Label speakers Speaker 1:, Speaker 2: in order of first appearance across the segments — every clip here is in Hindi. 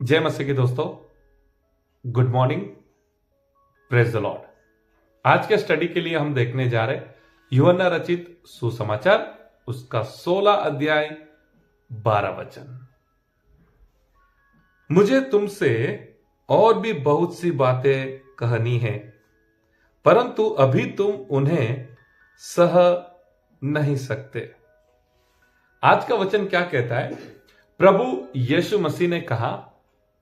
Speaker 1: जय मसीह के दोस्तों, good morning, praise the Lord. आज के स्टडी के लिए हम देखने जा रहे यूहन्ना रचित सुसमाचार, उसका 16 अध्याय 12 वचन। मुझे तुमसे और भी बहुत सी बातें कहनी है, परंतु अभी तुम उन्हें सह नहीं सकते। आज का वचन क्या कहता है? प्रभु यीशु मसीह ने कहा,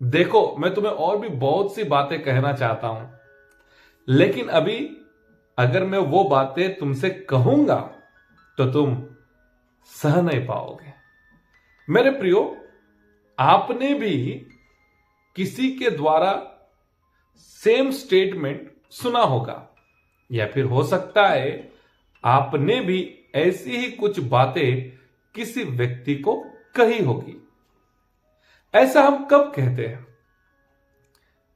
Speaker 1: देखो मैं तुम्हें और भी बहुत सी बातें कहना चाहता हूं, लेकिन अभी अगर मैं वो बातें तुमसे कहूंगा तो तुम सह नहीं पाओगे। मेरे प्रियो, आपने भी किसी के द्वारा सेम स्टेटमेंट सुना होगा, या फिर हो सकता है आपने भी ऐसी ही कुछ बातें किसी व्यक्ति को कही होगी। ऐसा हम कब कहते हैं?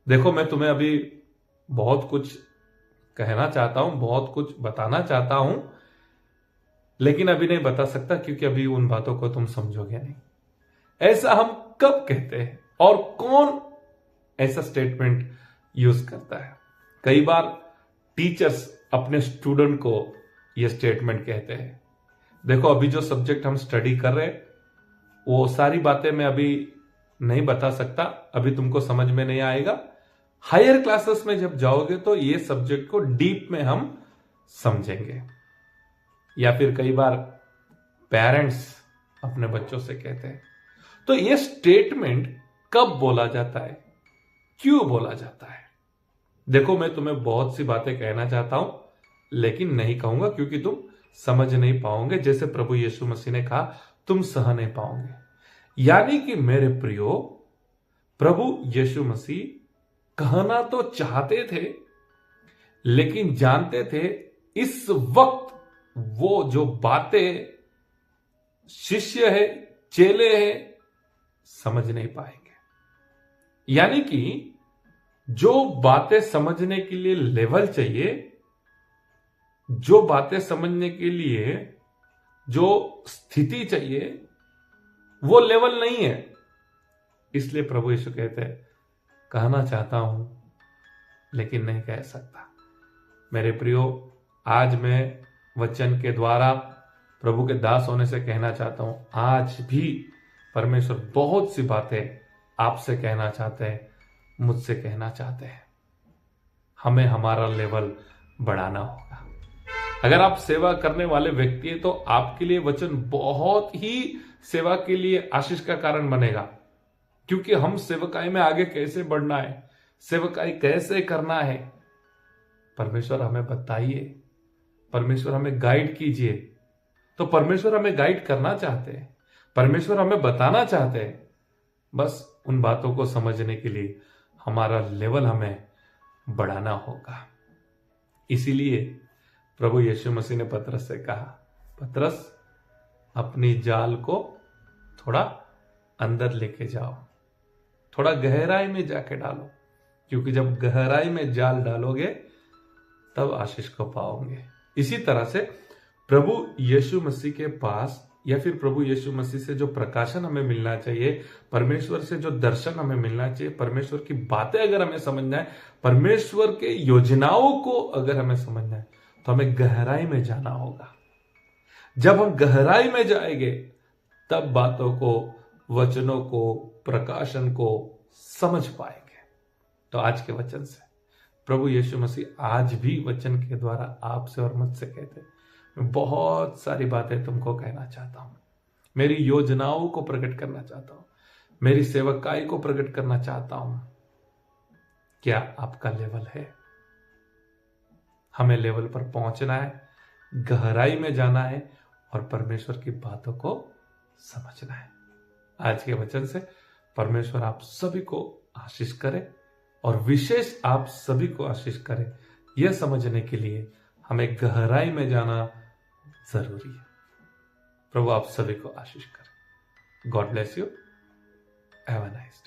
Speaker 1: देखो, मैं तुम्हें अभी बहुत कुछ कहना चाहता हूं, बहुत कुछ बताना चाहता हूं, लेकिन अभी नहीं बता सकता क्योंकि अभी उन बातों को तुम समझोगे नहीं। ऐसा हम कब कहते हैं और कौन ऐसा स्टेटमेंट यूज करता है? कई बार टीचर्स अपने स्टूडेंट को यह स्टेटमेंट कहते हैं। देखो, अभी जो सब्जेक्ट हम स्टडी कर रहे हैं वो सारी बातें मैं अभी नहीं बता सकता, अभी तुमको समझ में नहीं आएगा। हायर क्लासेस में जब जाओगे तो ये सब्जेक्ट को डीप में हम समझेंगे। या फिर कई बार पेरेंट्स अपने बच्चों से कहते हैं। तो ये स्टेटमेंट कब बोला जाता है, क्यों बोला जाता है? देखो, मैं तुम्हें बहुत सी बातें कहना चाहता हूं, लेकिन नहीं कहूंगा क्योंकि तुम समझ नहीं पाओगे। जैसे प्रभु यीशु मसीह ने कहा, तुम सह नहीं पाओगे। यानी कि मेरे प्रियो, प्रभु यीशु मसीह कहना तो चाहते थे, लेकिन जानते थे इस वक्त वो जो बातें शिष्य है, चेले है, समझ नहीं पाएंगे। यानी कि जो बातें समझने के लिए लेवल चाहिए, जो बातें समझने के लिए जो स्थिति चाहिए, वो लेवल नहीं है। इसलिए प्रभु यीशु कहते हैं, कहना चाहता हूं लेकिन नहीं कह सकता। मेरे प्रियो, आज मैं वचन के द्वारा प्रभु के दास होने से कहना चाहता हूं, आज भी परमेश्वर बहुत सी बातें आपसे कहना चाहते हैं, मुझसे कहना चाहते हैं। हमें हमारा लेवल बढ़ाना होगा। अगर आप सेवा करने वाले व्यक्ति हैं तो आपके लिए वचन बहुत ही सेवा के लिए आशीष का कारण बनेगा, क्योंकि हम सेवकाई में आगे कैसे बढ़ना है, सेवकाई कैसे करना है, परमेश्वर हमें बताइए, परमेश्वर हमें गाइड कीजिए। तो परमेश्वर हमें गाइड करना चाहते हैं, परमेश्वर हमें बताना चाहते हैं। बस उन बातों को समझने के लिए हमारा लेवल हमें बढ़ाना होगा। इसीलिए प्रभु यीशु मसीह ने पतरस से कहा, पतरस, अपनी जाल को थोड़ा अंदर लेके जाओ, थोड़ा गहराई में जाके डालो, क्योंकि जब गहराई में जाल डालोगे तब आशीष को पाओगे। इसी तरह से प्रभु यीशु मसीह के पास, या फिर प्रभु यीशु मसीह से जो प्रकाशन हमें मिलना चाहिए, परमेश्वर से जो दर्शन हमें मिलना चाहिए, परमेश्वर की बातें अगर हमें समझना है, परमेश्वर के योजनाओं को अगर हमें समझना है, तो हमें गहराई में जाना होगा। जब हम गहराई में जाएंगे तब बातों को, वचनों को, प्रकाशन को समझ पाएंगे। तो आज के वचन से प्रभु यीशु मसीह आज भी वचन के द्वारा आपसे और मुझसे कहते हैं, मैं बहुत सारी बातें तुमको कहना चाहता हूं, मेरी योजनाओं को प्रकट करना चाहता हूं, मेरी सेवकाई को प्रकट करना चाहता हूं। क्या आपका लेवल है? हमें लेवल पर पहुंचना है, गहराई में जाना है और परमेश्वर की बातों को समझना है। आज के वचन से परमेश्वर आप सभी को आशीष करे, और विशेष आप सभी को आशीष करे। यह समझने के लिए हमें गहराई में जाना जरूरी है। प्रभु आप सभी को आशीष करे। God bless you. Have a nice day.